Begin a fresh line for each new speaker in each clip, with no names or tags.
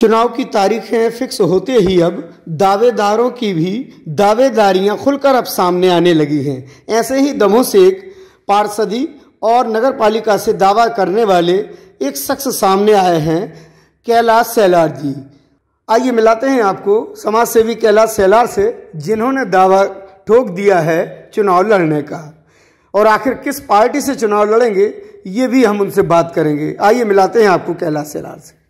चुनाव की तारीखें फिक्स होते ही अब दावेदारों की भी दावेदारियां खुलकर अब सामने आने लगी हैं। ऐसे ही दमोह से एक पार्षदी और नगर पालिका से दावा करने वाले एक शख्स सामने आए हैं, कैलाश सेलार जी। आइए मिलाते हैं आपको समाज सेवी कैलाश सेलार से, जिन्होंने दावा ठोक दिया है चुनाव लड़ने का। और आखिर किस पार्टी से चुनाव लड़ेंगे ये भी हम उनसे बात करेंगे। आइए मिलाते हैं आपको कैलाश सेलार से।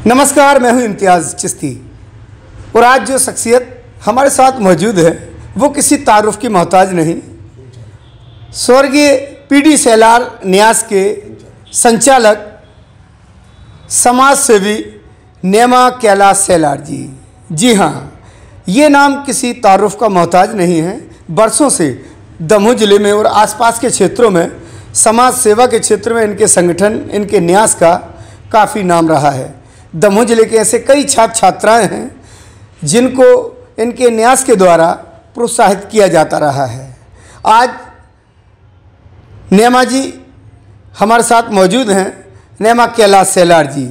नमस्कार, मैं हूं इम्तियाज़ चिश्ती और आज जो शख्सियत हमारे साथ मौजूद है वो किसी तारुफ की मोहताज नहीं, स्वर्गीय पीडी सेलार न्यास के संचालक समाज सेवी नेमा कैलाश सेलार जी। जी हाँ, ये नाम किसी तारुफ का मोहताज नहीं है। बरसों से दमोह ज़िले में और आसपास के क्षेत्रों में समाज सेवा के क्षेत्र में इनके संगठन, इनके न्यास का काफ़ी नाम रहा है। दमोह जिले के ऐसे कई छात्र छात्राएं हैं जिनको इनके न्यास के द्वारा प्रोत्साहित किया जाता रहा है। आज नेमा जी हमारे साथ मौजूद हैं, नेमा कैलाश सेलार जी,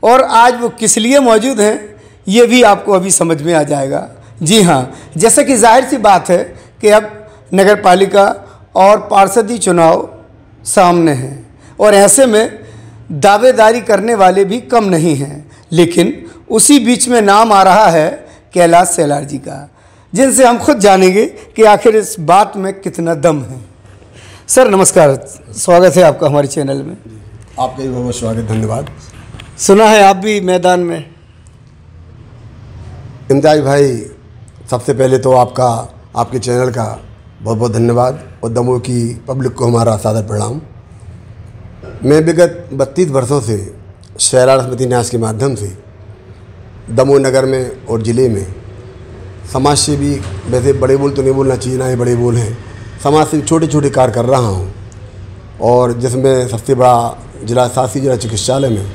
और आज वो किस लिए मौजूद हैं ये भी आपको अभी समझ में आ जाएगा। जी हाँ, जैसे कि जाहिर सी बात है कि अब नगर पालिका और पार्षदी चुनाव सामने हैं और ऐसे में दावेदारी करने वाले भी कम नहीं हैं, लेकिन उसी बीच में नाम आ रहा है कैलाश सेलार जी का, जिनसे हम खुद जानेंगे कि आखिर इस बात में कितना दम है। सर नमस्कार, स्वागत है आपका हमारे चैनल में।
आपका भी बहुत स्वागत, धन्यवाद।
सुना है आप भी मैदान में।
इम्तियाज़ भाई, सबसे पहले तो आपके चैनल का बहुत बहुत धन्यवाद और दमोह की पब्लिक को हमारा सादर प्रणाम। मैं विगत 32 वर्षों से सेलार स्मृति न्यास के माध्यम से दमोह नगर में और ज़िले में समाज से भी, वैसे बड़े बोल तो नहीं बोलना चाहिए, ना ही बड़े बोल हैं, समाज से छोटे छोटे कार्य कर रहा हूं। और जिसमें सबसे बड़ा जिला शासकीय जिला चिकित्सालय में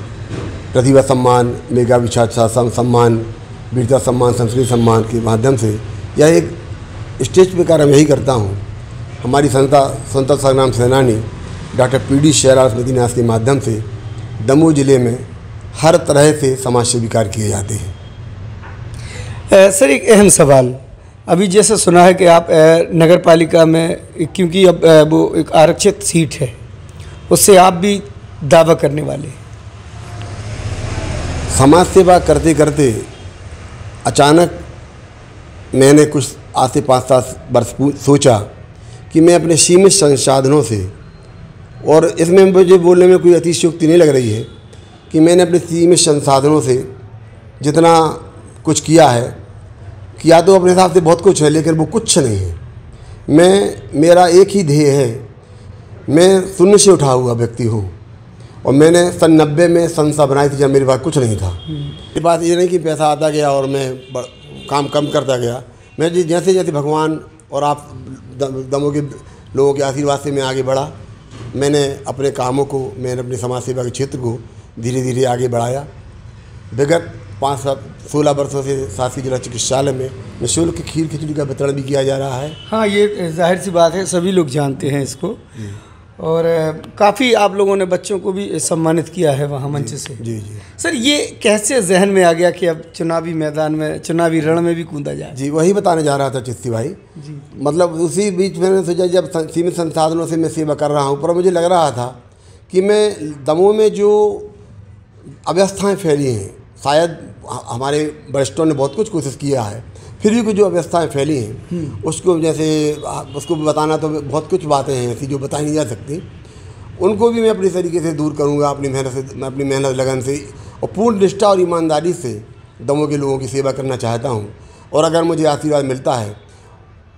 प्रतिभा सम्मान, मेधावी छात्र सम्मान, वीरता सम्मान, संस्कृति सम्मान के माध्यम से यह एक स्टेज पर कार्य मैं यही करता हूँ। हमारी स्वतंत्रता संग्राम सेनानी डॉक्टर पीडी सेलार स्मृति न्यास के माध्यम से दमोह जिले में हर तरह से समाज सेवी कार्य किए जाते हैं।
सर एक अहम सवाल, अभी जैसे सुना है कि आप नगर पालिका में, क्योंकि अब वो एक आरक्षित सीट है, उससे आप भी दावा करने वाले।
समाज सेवा करते करते अचानक मैंने कुछ आज से 5-7 वर्ष सोचा कि मैं अपने सीमित संसाधनों से, और इसमें मुझे बोलने में कोई अतिशयोक्ति नहीं लग रही है कि मैंने अपने सीमित संसाधनों से जितना कुछ किया तो अपने हिसाब से बहुत कुछ है, लेकिन वो कुछ नहीं है। मेरा एक ही ध्येय है, मैं शून्य से उठा हुआ व्यक्ति हूँ और मैंने सन 90 में संस्था बनाई थी जब मेरे पास कुछ नहीं था। मेरे पास ये नहीं कि पैसा आता गया और मैं काम कम करता गया। मैं जैसे जैसे भगवान और आप दमोह के लोगों के आशीर्वाद से मैं आगे बढ़ा। मैंने अपने कामों को, मैंने अपनी समाज सेवा के क्षेत्र को धीरे धीरे आगे बढ़ाया। विगत 5-16 वर्षों से शासकीय जिला चिकित्सालय में निःशुल्क खीर खिचड़ी का वितरण भी किया जा रहा है।
हाँ, ये जाहिर सी बात है, सभी लोग जानते हैं इसको। और काफ़ी आप लोगों ने बच्चों को भी सम्मानित किया है वहाँ मंच से।
जी।
सर ये कैसे जहन में आ गया कि अब चुनावी मैदान में, चुनावी रण में भी कूदा जाए?
जी, वही बताने जा रहा था चिश्ती भाई जी। मतलब उसी बीच मैंने सोचा, जब सीमित संसाधनों से मैं सेवा कर रहा हूँ, पर मुझे लग रहा था कि मैं दमोह में जो अव्यवस्थाएँ फैली हैं, शायद हमारे वरिष्ठों ने बहुत कुछ कोशिश किया है, फिर भी कुछ जो अव्यवस्थाएँ फैली हैं उसको बताना तो बहुत कुछ बातें हैं ऐसी जो बताई नहीं जा सकती। उनको भी मैं अपनी तरीके से दूर करूँगा, अपनी मेहनत लगन से और पूर्ण निष्ठा और ईमानदारी से दमोह के लोगों की सेवा करना चाहता हूँ। और अगर मुझे आशीर्वाद मिलता है,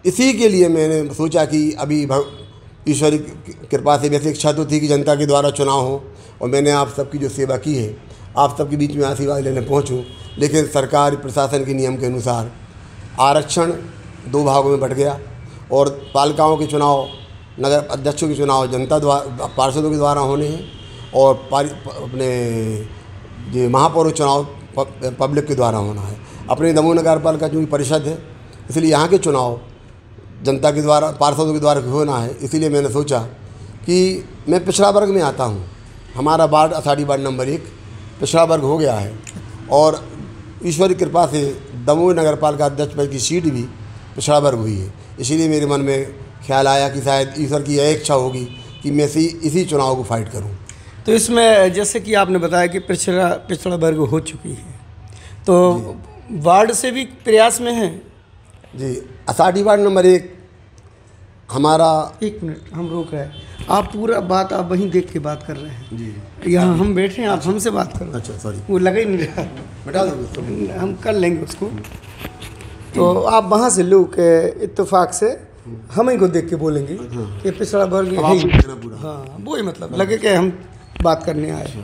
इसी के लिए मैंने सोचा कि अभी ईश्वरी कृपा से वैसे इच्छा तो थी कि जनता के द्वारा चुनाव हो और मैंने आप सबकी जो सेवा की है, आप सबके बीच में आशीर्वाद लेने पहुँचूँ, लेकिन सरकार प्रशासन के नियम के अनुसार आरक्षण 2 भागों में बट गया और पालिकाओं के चुनाव, नगर अध्यक्षों के चुनाव जनता द्वारा, पार्षदों के द्वारा होने हैं और अपने ये महापौर चुनाव पब्लिक के द्वारा होना है। अपने दमोह नगर पालिका चूँकि परिषद है, इसलिए यहाँ के चुनाव जनता के द्वारा, पार्षदों के द्वारा होना है। इसीलिए मैंने सोचा कि मैं पिछड़ा वर्ग में आता हूँ। हमारा वार्ड आषाढ़ी वार्ड नंबर 1 पिछड़ा वर्ग हो गया है और ईश्वर की कृपा से दमोह नगर पालिका अध्यक्ष पद की सीट भी पिछड़ा वर्ग हुई है। इसीलिए मेरे मन में ख्याल आया कि शायद ईश्वर की यह इच्छा होगी कि मैं इसी चुनाव को फाइट करूं।
तो इसमें जैसे कि आपने बताया कि पिछड़ा वर्ग हो चुकी है, तो वार्ड से भी प्रयास में है
जी। आषाढ़ी वार्ड नंबर 1 हमारा,
1 मिनट हम रोक रहे हैं, आप पूरा बात आप वहीं देख के बात कर रहे हैं
जी।
यहाँ हम बैठे हैं, आप हमसे बात करो।
अच्छा सॉरी,
वो लगा ही नहीं रहा,
बता दो,
हम कर लेंगे उसको। तो आप वहाँ से लोग के इत्तेफाक से हम ही को देख के बोलेंगे कि पिछड़ा वर्ग है ही। हाँ, वो ही मतलब लगे कि हम बात करने आए।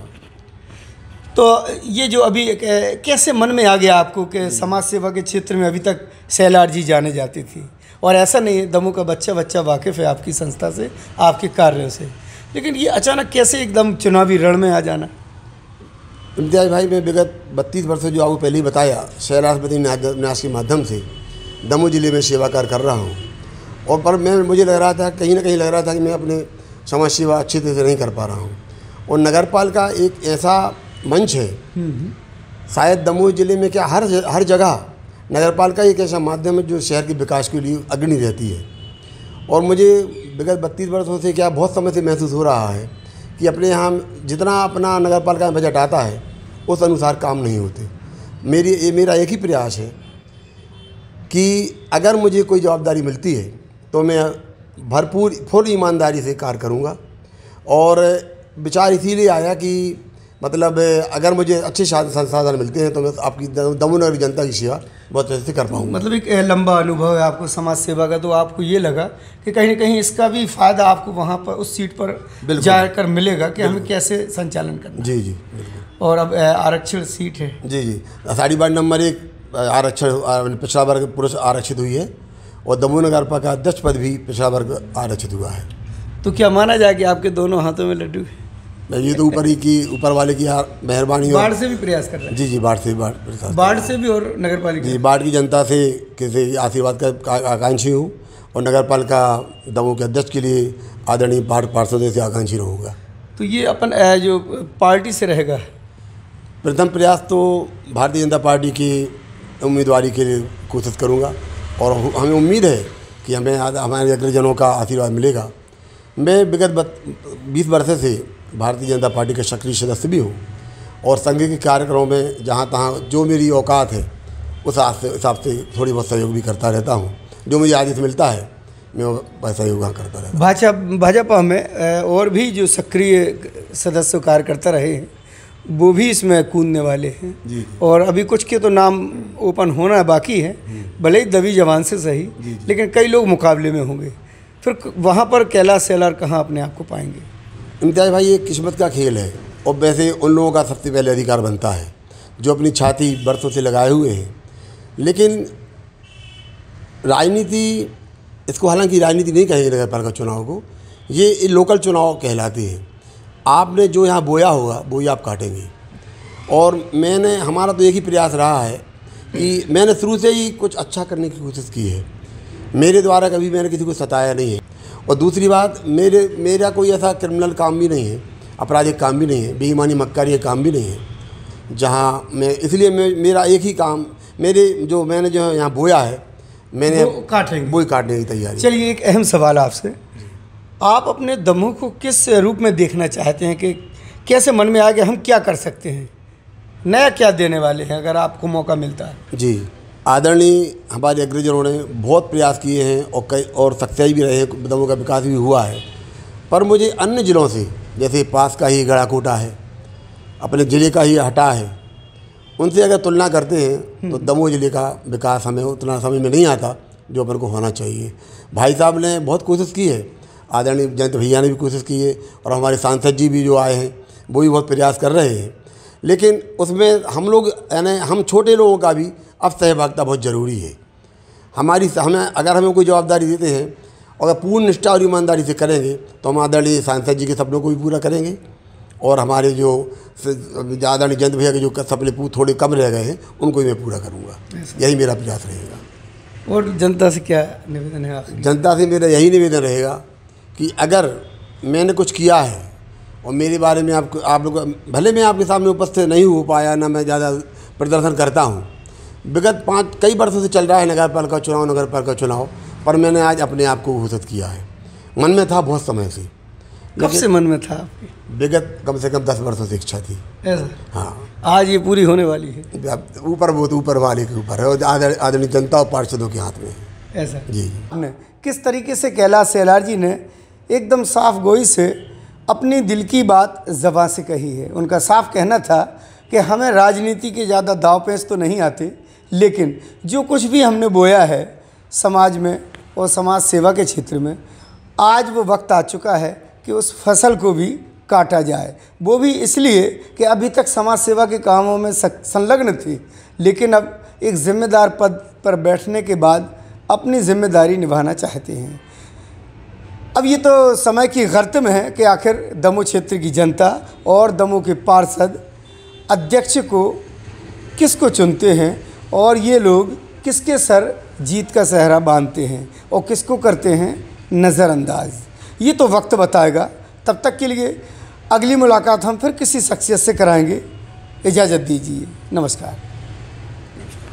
तो ये जो अभी कैसे मन में आ गया आपको कि समाज सेवा के क्षेत्र में अभी तक सेलार जी जाने जाती थी, और ऐसा नहीं है, दमोह का बच्चा वाकिफ़ है आपकी संस्था से, आपके कार्यों से, लेकिन ये अचानक कैसे एकदम चुनावी रण में आ जाना?
इम्तियाज़ भाई, मैं विगत 32 वर्षों जो आपको पहले ही बताया, शैलाशपति न्यास के माध्यम से दमोह जिले में सेवा कार्य कर रहा हूँ। और पर मुझे लग रहा था, कहीं ना कहीं लग रहा था कि मैं अपने समाज सेवा अच्छी तरह से नहीं कर पा रहा हूँ। और नगर पालिका एक ऐसा मंच है, शायद दमोह जिले में क्या हर जगह नगर पालिका एक ऐसा माध्यम है जो शहर के विकास के लिए अग्रणी रहती है। और मुझे विगत 32 वर्षों से क्या बहुत समय से महसूस हो रहा है कि अपने यहाँ जितना अपना नगर पालिका में बजट आता है उस अनुसार काम नहीं होते। मेरा एक ही प्रयास है कि अगर मुझे कोई जवाबदारी मिलती है तो मैं भरपूर फुल ईमानदारी से कार्य करूँगा। और विचार इसीलिए आया कि मतलब अगर मुझे अच्छे संसाधन मिलते हैं तो मैं आपकी दमोह नगर जनता की सेवा बहुत अच्छे से कर पाऊँगा।
मतलब एक लंबा अनुभव है आपको समाज सेवा का, तो आपको ये लगा कि कहीं ना कहीं इसका भी फ़ायदा आपको वहाँ पर उस सीट पर जाकर मिलेगा कि हमें कैसे संचालन करना।
जी जी बिल्कुल।
और अब आरक्षण सीट है।
जी जी, आषाढ़ी वार्ड नंबर 1 आरक्षण पिछड़ा वर्ग पुरुष आरक्षित हुई है और दमोह नगर पालिका अध्यक्ष पद भी पिछड़ा वर्ग आरक्षित हुआ है।
तो क्या माना जाए कि आपके दोनों हाथों में लड्डू है?
ये तो ऊपर वाले की मेहरबानी।
वार्ड से भी प्रयास कर रहे हैं?
जी जी, वार्ड से
भी और नगर पालिका
जी, वार्ड की जनता से किसी आशीर्वाद का आकांक्षी हूँ और नगर पालिका दमोह के अध्यक्ष के लिए आदरणीय पार्षदों से आकांक्षी रहूँगा।
तो ये अपन जो पार्टी से रहेगा,
प्रथम प्रयास तो भारतीय जनता पार्टी की उम्मीदवारी के लिए कोशिश करूँगा और हमें उम्मीद है कि हमारे अग्रजनों का आशीर्वाद मिलेगा। मैं विगत 20 वर्ष से भारतीय जनता पार्टी का सक्रिय सदस्य भी हूँ और संघ के कार्यक्रमों में जहाँ तहाँ जो मेरी औकात है उस हिसाब से थोड़ी बहुत सहयोग भी करता रहता हूँ। जो मुझे आदेश मिलता है मैं वैसा योगदान करता रहता हूँ।
भाजपा में और भी जो सक्रिय सदस्य कार्यकर्ता रहे हैं वो भी इसमें कूदने वाले हैं
जी।
और अभी कुछ के तो नाम ओपन होना बाकी है, भले ही दबी जवान से सही
जी।
लेकिन कई लोग मुकाबले में होंगे। फिर वहाँ पर कैलाश सेलार कहाँ अपने आप को पाएंगे?
इम्तियाज़ भाई, ये किस्मत का खेल है और वैसे उन लोगों का सबसे पहले अधिकार बनता है जो अपनी छाती बरसों से लगाए हुए हैं। लेकिन राजनीति, इसको हालांकि राजनीति नहीं कहेंगे नगर पालिका चुनाव को, ये लोकल चुनाव कहलाते हैं। आपने जो यहाँ बोया होगा वो ही आप काटेंगे। और हमारा तो एक ही प्रयास रहा है कि मैंने शुरू से ही कुछ अच्छा करने की कोशिश की है। मेरे द्वारा कभी मैंने किसी को सताया नहीं है। और दूसरी बात, मेरा कोई ऐसा क्रिमिनल काम भी नहीं है, आपराधिक काम भी नहीं है, बेईमानी मक्कारी काम भी नहीं है जहाँ इसलिए मेरा एक ही काम, मैंने जो यहाँ बोया है मैंने
वो
काटने की तैयारी।
चलिए, एक अहम सवाल आपसे, आप अपने दमोह को किस रूप में देखना चाहते हैं कि कैसे मन में आ गया हम क्या कर सकते हैं, नया क्या देने वाले हैं अगर आपको मौका मिलता है?
जी, आदरणीय हमारे अग्रजों ने बहुत प्रयास किए हैं और सच्चाई भी रहे हैं, दमोह का विकास भी हुआ है। पर मुझे अन्य ज़िलों से, जैसे पास का ही गढ़ाकोटा है, अपने ज़िले का ही हटा है, उनसे अगर तुलना करते हैं तो दमोह ज़िले का विकास हमें उतना समझ में नहीं आता जो अपन को होना चाहिए। भाई साहब ने बहुत कोशिश की है, आदरणीय जयंत भैया ने भी कोशिश की है और हमारे सांसद जी भी जो आए हैं वो भी बहुत प्रयास कर रहे हैं। लेकिन उसमें हम लोग यानी हम छोटे लोगों का भी अब सहभागिता बहुत ज़रूरी है हमें अगर हमें कोई जवाबदारी देते हैं और पूर्ण निष्ठा और ईमानदारी से करेंगे तो हम आदरणीय सांसद जी के सपनों को भी पूरा करेंगे और हमारे जो आदरणीय जयंत भैया के जो सपने थोड़े कम रह गए हैं उनको भी मैं पूरा करूँगा। यही मेरा प्रयास रहेगा।
और जनता से क्या निवेदन है आपका?
जनता से मेरा यही निवेदन रहेगा कि अगर मैंने कुछ किया है और मेरे बारे में आप लोग, भले मैं आपके सामने उपस्थित नहीं हो पाया, ना मैं ज़्यादा प्रदर्शन करता हूँ, विगत कई वर्षों से चल रहा है नगर पालिका चुनाव, पर मैंने आज अपने आप को घोषित किया है। मन में था बहुत समय से।
कब से मन में था आपके?
विगत कम से कम 10 वर्षों से इच्छा थी।
ऐसा?
हाँ,
आज ये पूरी होने वाली है।
ऊपर वाले के ऊपर है और आदरणीय जनता और पार्षदों के हाथ में है।
ऐसा
जी।
किस तरीके से कैलाश सेलार जी ने एकदम साफ गोई से अपनी दिल की बात ज़बां से कही है। उनका साफ कहना था कि हमें राजनीति के ज़्यादा दाव पेच तो नहीं आते, लेकिन जो कुछ भी हमने बोया है समाज में और समाज सेवा के क्षेत्र में, आज वो वक्त आ चुका है कि उस फसल को भी काटा जाए। वो भी इसलिए कि अभी तक समाज सेवा के कामों में संलग्न थी, लेकिन अब एक जिम्मेदार पद पर बैठने के बाद अपनी जिम्मेदारी निभाना चाहते हैं। अब ये तो समय की गर्त में है कि आखिर दमोह क्षेत्र की जनता और दमोह के पार्षद अध्यक्ष को किसको चुनते हैं और ये लोग किसके सर जीत का सहरा बांधते हैं और किसको करते हैं नज़रअंदाज। ये तो वक्त बताएगा। तब तक के लिए अगली मुलाकात हम फिर किसी शख्सियत से कराएंगे। इजाज़त दीजिए। नमस्कार।